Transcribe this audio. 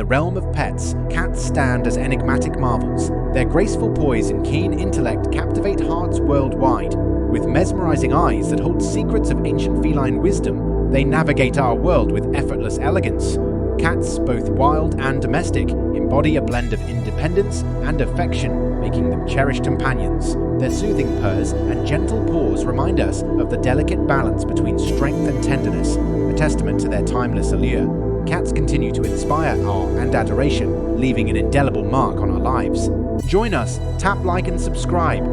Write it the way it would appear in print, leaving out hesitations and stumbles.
the realm of pets, cats stand as enigmatic marvels. Their graceful poise and keen intellect captivate hearts worldwide. With mesmerizing eyes that hold secrets of ancient feline wisdom, they navigate our world with effortless elegance. Cats, both wild and domestic, embody a blend of independence and affection, making them cherished companions. Their soothing purrs and gentle paws remind us of the delicate balance between strength and tenderness, a testament to their timeless allure. Cats continue to inspire awe and adoration, leaving an indelible mark on our lives. Join us, tap like and subscribe,